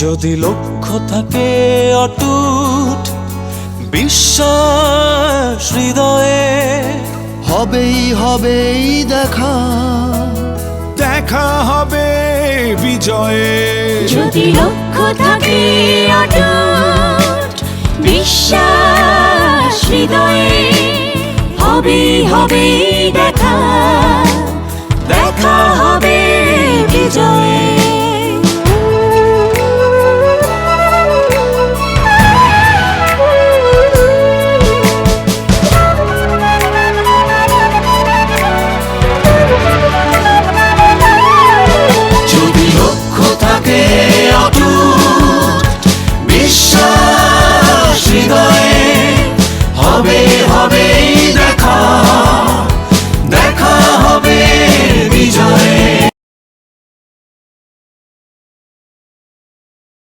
যদি লক্ষ্য থাকে অটুট বিশ্বাস হৃদয়ে, হবেই হবেই দেখা, দেখা হবে বিজয়ে। যদি লক্ষ্য থাকে অটুট বিশ্বাস হৃদয়ে, হবেই হবেই দেখা, দেখা হবে বিজয়ে।